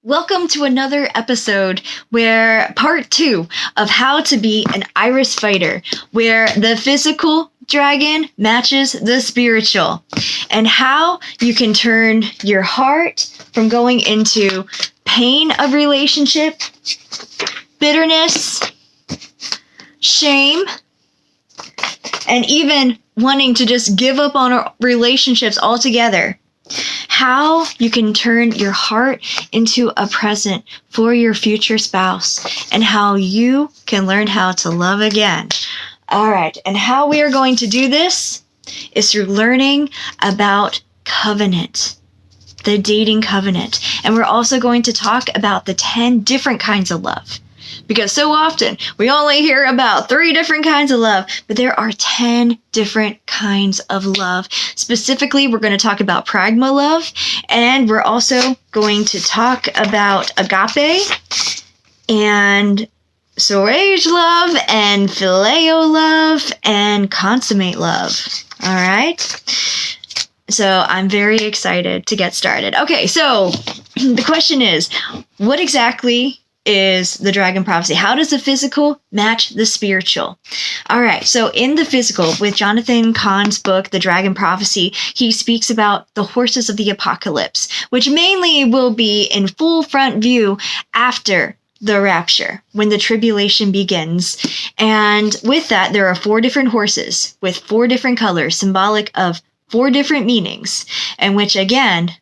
Welcome to another episode where part 2 of how to be an Iris fighter, where the physical dragon matches the spiritual, and how you can turn your heart from going into pain of relationship, bitterness, shame, and even wanting to just give up on our relationships altogether. How you can turn your heart into a present for your future spouse, and how you can learn how to love again. All right, and how we are going to do this is through learning about covenant, the dating covenant. And we're also going to talk about the 10 different kinds of love. Because so often we only hear about 3 different kinds of love, but there are 10 different kinds of love. Specifically, we're going to talk about pragma love, and we're also going to talk about agape and storge love and phileo love and consummate love. All right. So I'm very excited to get started. Okay, so the question is, what exactly is the dragon prophecy? How does the physical match the spiritual? All right, so in the physical, with Jonathan Cahn's book, The Dragon Prophecy, he speaks about the horses of the apocalypse, which mainly will be in full front view after the rapture, when the tribulation begins. And with that, there are 4 different horses with 4 different colors, symbolic of 4 different meanings, and which again,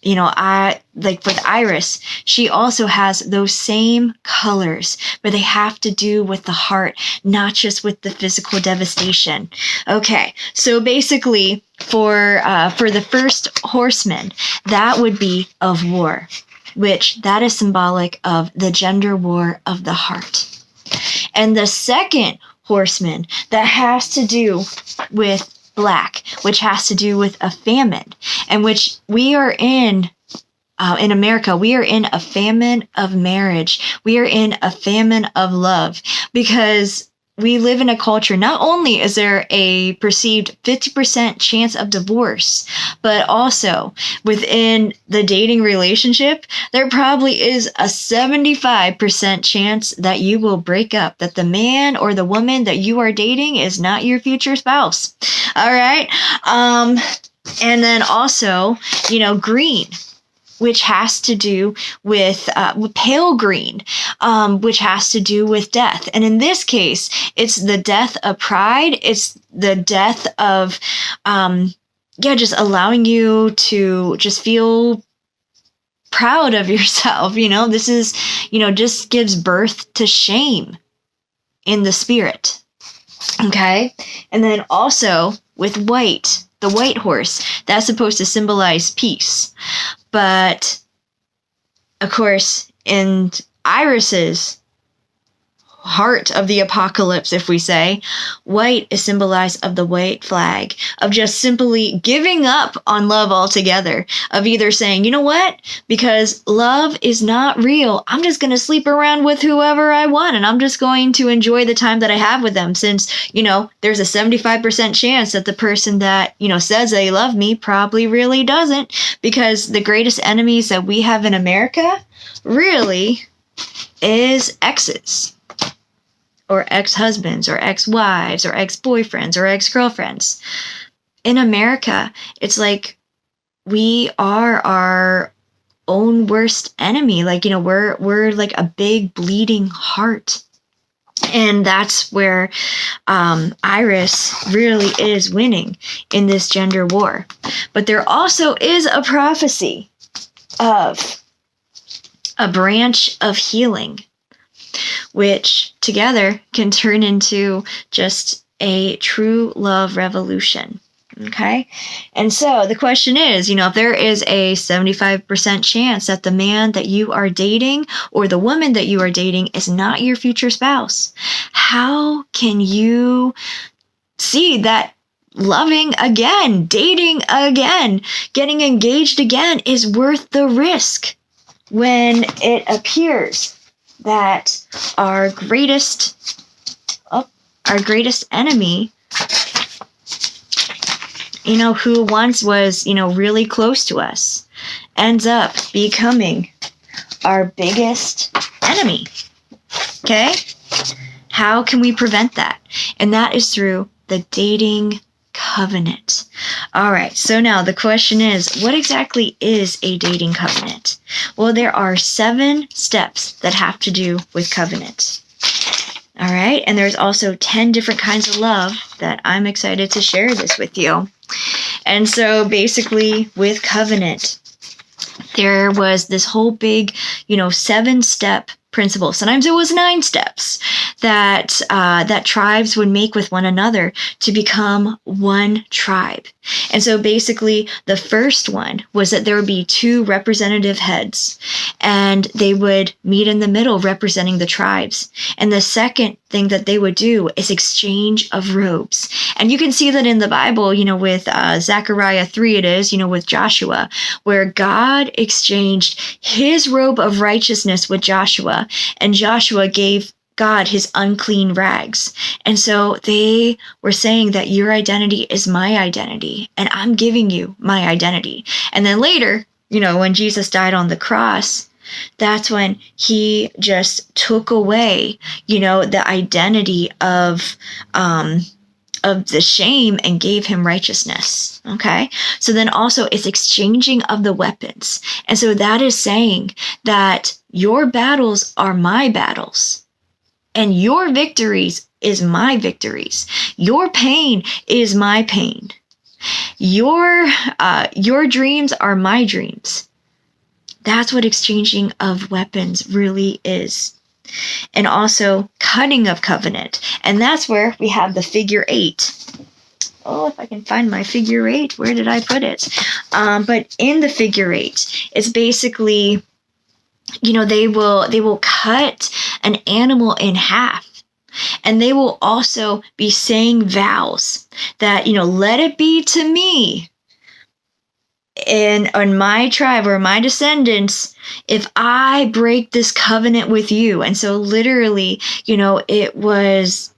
I like with Iris, she also has those same colors, but they have to do with the heart, not just with the physical devastation. Okay, so basically for the first horseman, that would be of war, which that is symbolic of the gender war of the heart. And the second horseman, that has to do with black, which has to do with a famine, and which we are in America, we are in a famine of marriage. We are in a famine of love, because we live in a culture, not only is there a perceived 50% chance of divorce, but also within the dating relationship, there probably is a 75% chance that you will break up, that the man or the woman that you are dating is not your future spouse. All right. And then also, green, which has to do with pale green, which has to do with death. And in this case, it's the death of pride. It's the death of, just allowing you to just feel proud of yourself. This is, just gives birth to shame in the spirit. Okay. And then also with white, the white horse, that's supposed to symbolize peace. But, of course, in Iris's heart of the apocalypse, if we say, white is symbolized of the white flag, of just simply giving up on love altogether, of either saying, you know what, because love is not real, I'm just going to sleep around with whoever I want, and I'm just going to enjoy the time that I have with them, since, there's a 75% chance that the person that, says they love me probably really doesn't, because the greatest enemies that we have in America really is exes, or ex-husbands, or ex-wives, or ex-boyfriends, or ex-girlfriends. In America, it's like we are our own worst enemy. Like, we're like a big bleeding heart. And that's where Iris really is winning in this gender war. But there also is a prophecy of a branch of healing, which together can turn into just a true love revolution. Okay? And so the question is, if there is a 75% chance that the man that you are dating or the woman that you are dating is not your future spouse, how can you see that loving again, dating again, getting engaged again is worth the risk when it appears that our greatest enemy, who once was, really close to us, ends up becoming our biggest enemy. Okay? How can we prevent that? And that is through the dating covenant. All right, so now the question is, what exactly is a dating covenant? Well, there are 7 steps that have to do with covenant. All right, and there's also 10 different kinds of love that I'm excited to share this with you. And so basically with covenant, there was this whole big, 7-step principle. Sometimes it was 9 steps that that tribes would make with one another to become one tribe. And so basically the first one was that there would be 2 representative heads, and they would meet in the middle representing the tribes. And the second thing that they would do is exchange of robes. And you can see that in the Bible, with Zechariah 3, it is, with Joshua, where God exchanged his robe of righteousness with Joshua, and Joshua gave God his unclean rags. And so they were saying that your identity is my identity, and I'm giving you my identity. And then later, when Jesus died on the cross, that's when he just took away, the identity of the shame and gave him righteousness. Okay. So then also it's exchanging of the weapons. And so that is saying that your battles are my battles, and your victories is my victories. Your pain is my pain. Your dreams are my dreams. That's what exchanging of weapons really is. And also cutting of covenant. And that's where we have the figure 8. Oh, if I can find my figure 8, where did I put it? But in the figure 8, it's basically, they will cut an animal in half. And they will also be saying vows that, let it be to me and on my tribe or my descendants if I break this covenant with you. And so literally, it was,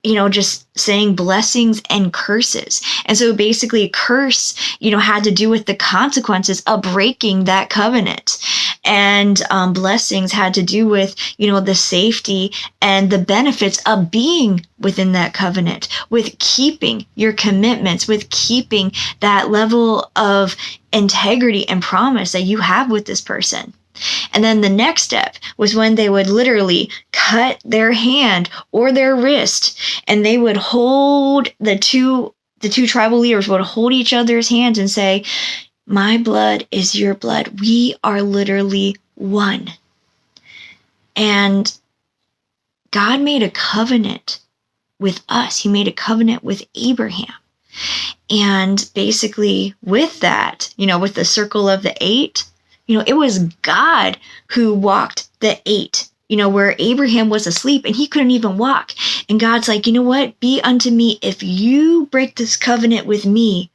just saying blessings and curses. And so basically curse, had to do with the consequences of breaking that covenant. And blessings had to do with, the safety and the benefits of being within that covenant, with keeping your commitments, with keeping that level of integrity and promise that you have with this person. And then the next step was when they would literally cut their hand or their wrist, and they would hold the two tribal leaders would hold each other's hands and say, my blood is your blood. We are literally one. And God made a covenant with us. He made a covenant with Abraham. And basically with that, with the circle of the 8, it was God who walked the 8, where Abraham was asleep and he couldn't even walk. And God's like, you know what? Be unto me. If you break this covenant with me,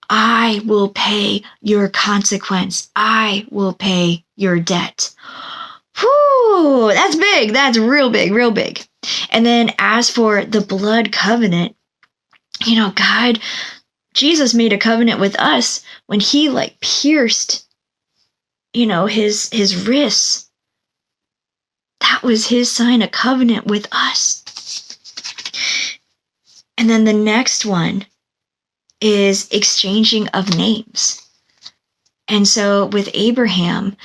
I will pay your consequence. I will pay your debt. Whew, that's big. That's real big, real big. And then as for the blood covenant, Jesus made a covenant with us when he pierced his wrists. That was his sign of covenant with us. And then the next one is exchanging of names. And so with Abraham,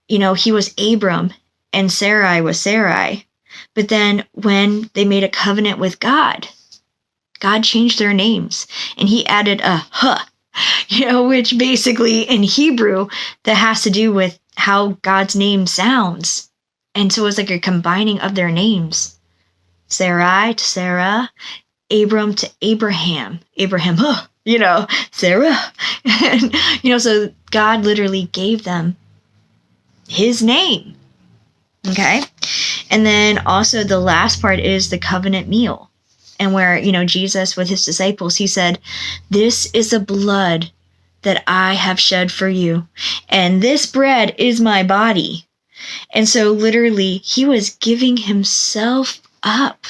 he was Abram and Sarai was Sarai. But then when they made a covenant with God, God changed their names and he added a huh, which basically in Hebrew that has to do with how God's name sounds. And so it's like a combining of their names. Sarai to Sarah, Abram to Abraham, huh, Sarah. And, so God literally gave them his name. Okay. And then also the last part is the covenant meal. And where, Jesus with his disciples, he said, this is the blood that I have shed for you. And this bread is my body. And so literally he was giving himself up.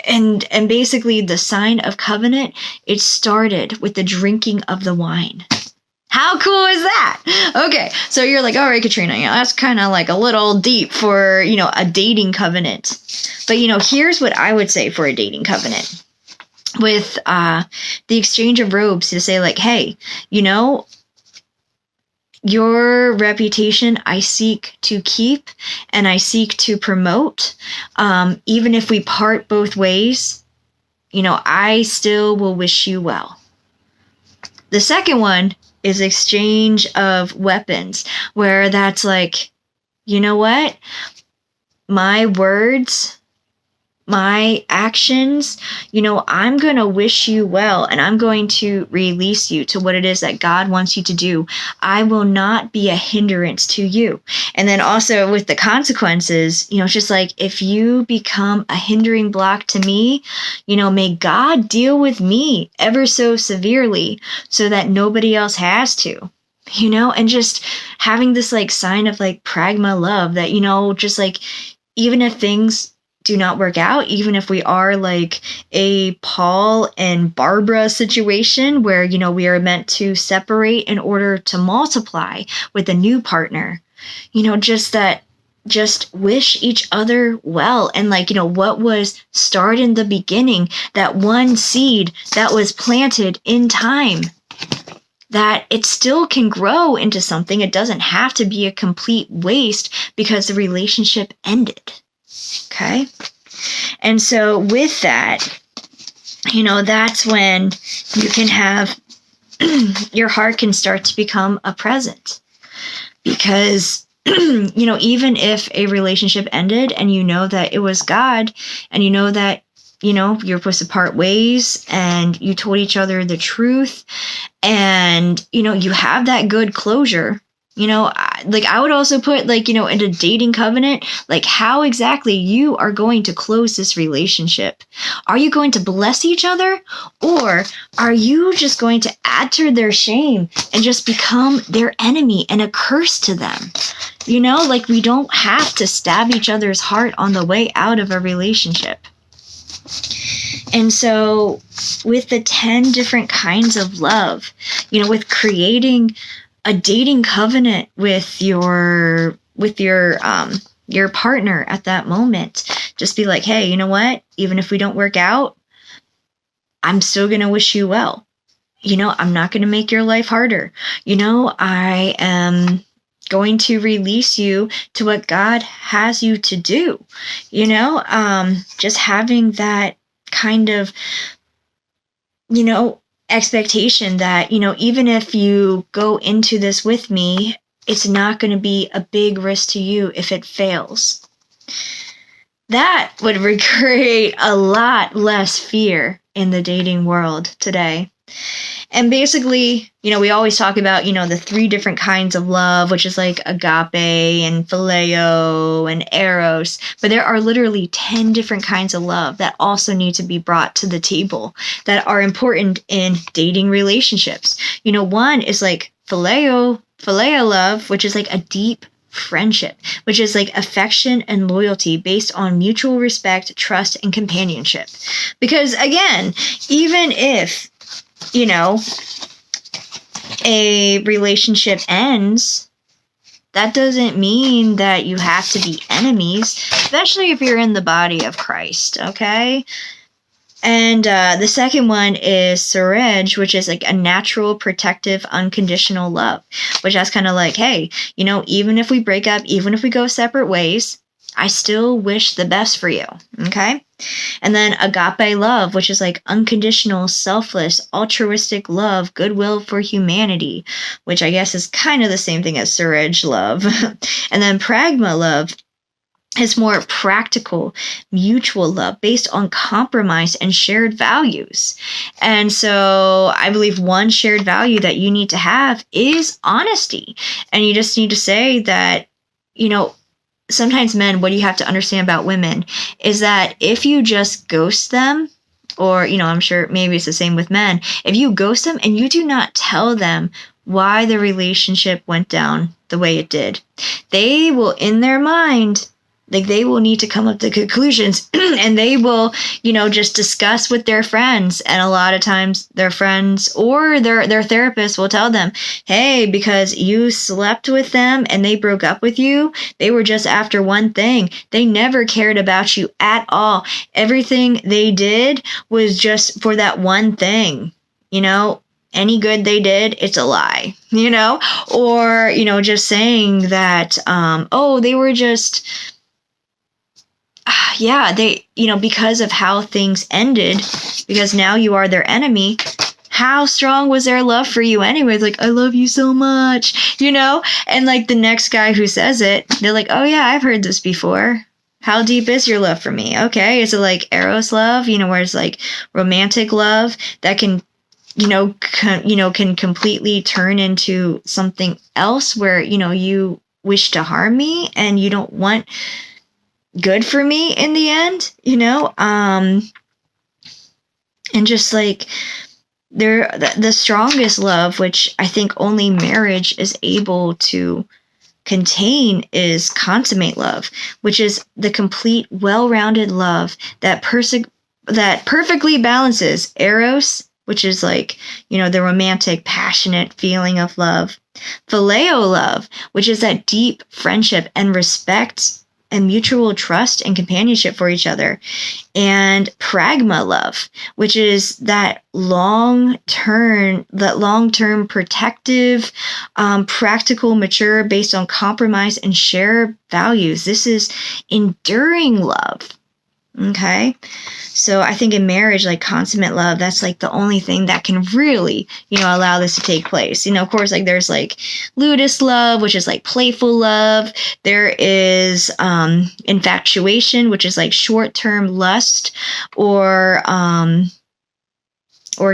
And basically the sign of covenant, it started with the drinking of the wine. How cool is that? Okay, so you're like, all right, Katrina, that's kind of like a little deep for, a dating covenant. But, here's what I would say for a dating covenant. With the exchange of robes, to say like, hey, your reputation I seek to keep and I seek to promote. Even if we part both ways, I still will wish you well. The second one is exchange of weapons, where that's like, you know what? My words, my actions, I'm going to wish you well, and I'm going to release you to what it is that God wants you to do. I will not be a hindrance to you. And then also with the consequences, it's just like, if you become a hindering block to me, may God deal with me ever so severely so that nobody else has to. And just having this like sign of like pragma love that, just like, even if things do not work out, even if we are like a Paul and Barbara situation where, we are meant to separate in order to multiply with a new partner, just wish each other well. And like, what was started in the beginning, that one seed that was planted in time, that it still can grow into something. It doesn't have to be a complete waste because the relationship ended. Okay. And so with that, that's when you can have, your heart can start to become a present. Because, even if a relationship ended and that it was God, and that, you're supposed to part ways and you told each other the truth, and, you have that good closure. I would also put in a dating covenant, like how exactly you are going to close this relationship. Are you going to bless each other, or are you just going to add to their shame and just become their enemy and a curse to them? We don't have to stab each other's heart on the way out of a relationship. And so with the 10 different kinds of love, with creating a dating covenant with your partner at that moment, just be like, hey, you know what? Even if we don't work out, I'm still going to wish you well. I'm not going to make your life harder. I am going to release you to what God has you to do. Just having that kind of, expectation that, even if you go into this with me, it's not going to be a big risk to you if it fails. That would create a lot less fear in the dating world today. And basically, we always talk about, the 3 different kinds of love, which is like agape and phileo and eros. But there are literally 10 different kinds of love that also need to be brought to the table that are important in dating relationships. One is like phileo love, which is like a deep friendship, which is like affection and loyalty based on mutual respect, trust, and companionship. Because again, even if a relationship ends, that doesn't mean that you have to be enemies, especially if you're in the body of Christ, okay? And the second one is Suraj, which is like a natural, protective, unconditional love, which is kind of like, hey, even if we break up, even if we go separate ways, I still wish the best for you, okay? And then agape love, which is like unconditional, selfless, altruistic love, goodwill for humanity, which I guess is kind of the same thing as Suraj love. And then pragma love is more practical, mutual love based on compromise and shared values. And so I believe one shared value that you need to have is honesty. And you just need to say that, sometimes men, what you have to understand about women is that if you just ghost them, or, I'm sure maybe it's the same with men, if you ghost them and you do not tell them why the relationship went down the way it did, they will, in their mind, Like they will need to come up to conclusions and they will, just discuss with their friends. And a lot of times their friends or their therapist will tell them, hey, because you slept with them and they broke up with you, they were just after one thing. They never cared about you at all. Everything they did was just for that one thing, Any good they did, it's a lie, or, just saying that, they were just, they, because of how things ended, because now you are their enemy. How strong was their love for you anyways? Like, I love you so much, and like the next guy who says it, they're like, oh yeah, I've heard this before. How deep is your love for me? Okay. Is it like Eros love, where it's like romantic love that can, can completely turn into something else where, you wish to harm me and you don't want good for me in the end, and just like the strongest love, which I think only marriage is able to contain, is consummate love, which is the complete, well-rounded love that perfectly balances Eros, which is like, the romantic, passionate feeling of love, Phileo love, which is that deep friendship and respect and mutual trust and companionship for each other, and pragma love, which is that long-term protective, practical, mature, based on compromise and shared values. This is enduring love. Okay. So I think in marriage, like consummate love, that's like the only thing that can really, allow this to take place. Of course, like there's like ludus love, which is like playful love. There is infatuation, which is like short-term lust or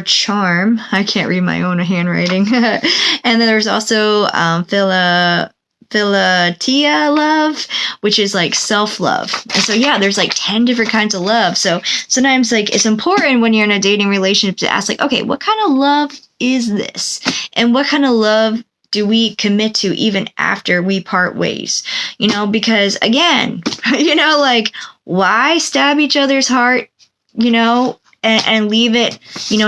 charm. I can't read my own handwriting. And then there's also Philatia love, which is like self-love. And so there's like 10 different kinds of love. So sometimes like it's important when you're in a dating relationship to ask like, okay, what kind of love is this? And what kind of love do we commit to even after we part ways? Because again, like why stab each other's heart, and leave it,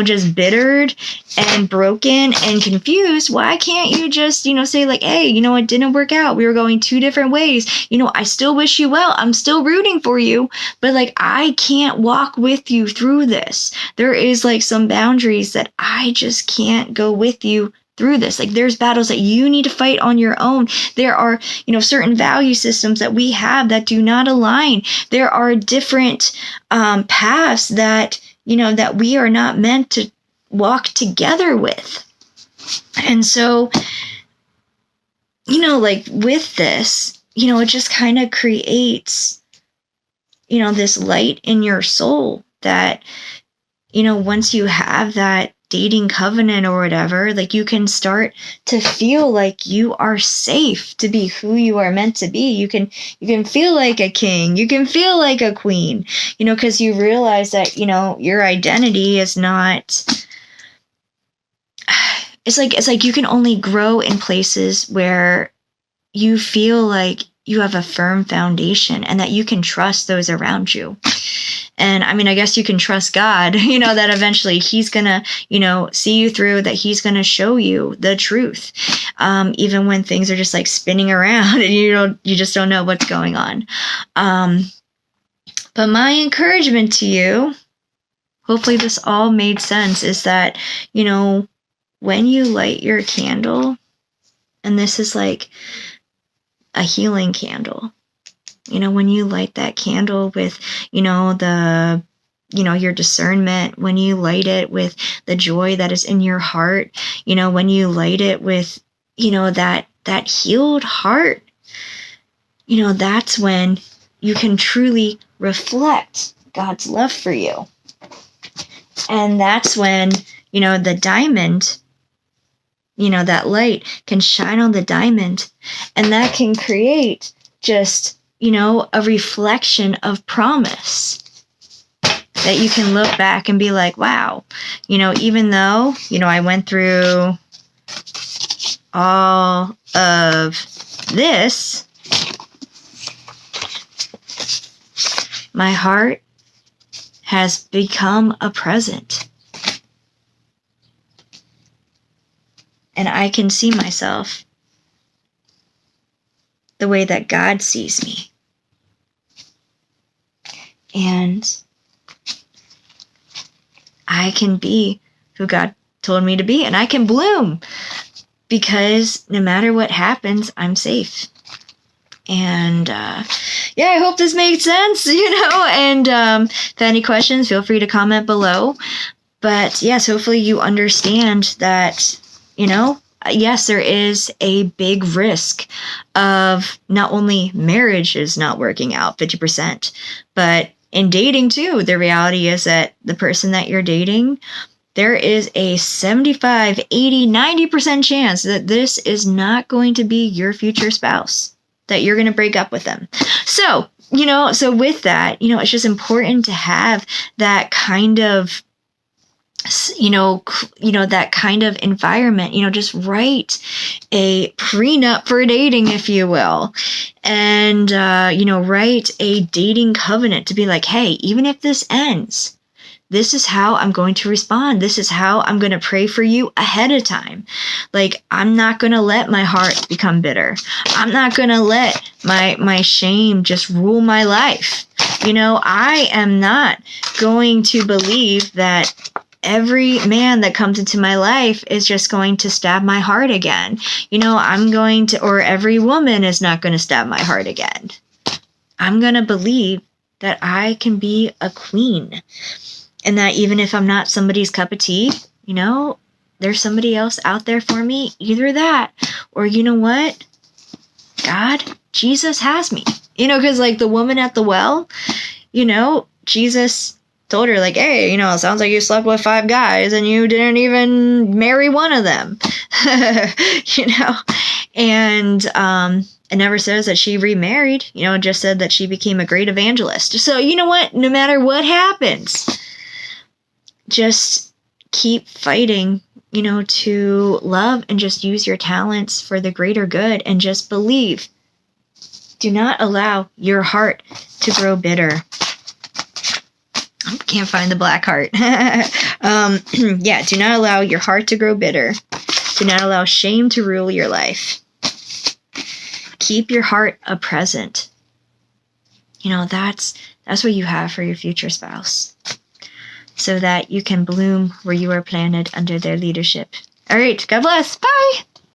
just bittered and broken and confused? Why can't you just, say like, hey, it didn't work out. We were going two different ways. I still wish you well. I'm still rooting for you, but like, I can't walk with you through this. There is like some boundaries that I just can't go with you through this. Like there's battles that you need to fight on your own. There are, certain value systems that we have that do not align. There are different paths that, that we are not meant to walk together with. And so, like with this, it just kind of creates, this light in your soul that, once you have that dating covenant or whatever, like you can start to feel like you are safe to be who you are meant to be. You can feel like a king. You can feel like a queen, because you realize that, your identity is not, it's like you can only grow in places where you feel like you have a firm foundation and that you can trust those around you. And I mean, I guess you can trust God, that eventually he's going to, see you through, that he's going to show you the truth. Even when things are just like spinning around and you just don't know what's going on. But my encouragement to you, hopefully this all made sense, is that, when you light your candle, and this is like a healing candle, when you light that candle with, your discernment, when you light it with the joy that is in your heart, when you light it with, that healed heart, that's when you can truly reflect God's love for you. And that's when, the diamond, that light can shine on the diamond, and that can create just, a reflection of promise that you can look back and be like, wow, even though, I went through all of this, My heart has become a present. And I can see myself the way that God sees me. And I can be who God told me to be, and I can bloom because no matter what happens, I'm safe. And yeah, I hope this made sense, and if any questions, feel free to comment below. But yes, hopefully you understand that, yes, there is a big risk of not only marriages not working out 50%, but in dating too. The reality is that the person that you're dating, there is a 75, 80, 90% chance that this is not going to be your future spouse, that you're going to break up with them. So, so with that, it's just important to have that kind of, that kind of environment, just write a prenup for dating, if you will. And, write a dating covenant to be like, hey, even if this ends, this is how I'm going to respond. This is how I'm going to pray for you ahead of time. Like, I'm not going to let my heart become bitter. I'm not going to let my shame just rule my life. I am not going to believe that every man that comes into my life is just going to stab my heart again. Or every woman is not going to stab my heart again. I'm going to believe that I can be a queen. And that even if I'm not somebody's cup of tea, there's somebody else out there for me. Either that, or what? God, Jesus has me. Because like the woman at the well, Jesus told her like, hey, it sounds like you slept with 5 guys and you didn't even marry one of them. And it never says that she remarried, it just said that she became a great evangelist. So what? No matter what happens, just keep fighting, to love and just use your talents for the greater good and just believe. Do not allow your heart to grow bitter. I can't find the black heart. Do not allow your heart to grow bitter. Do not allow shame to rule your life. Keep your heart a present. That's what you have for your future spouse, so that you can bloom where you are planted under their leadership. All right, God bless. Bye.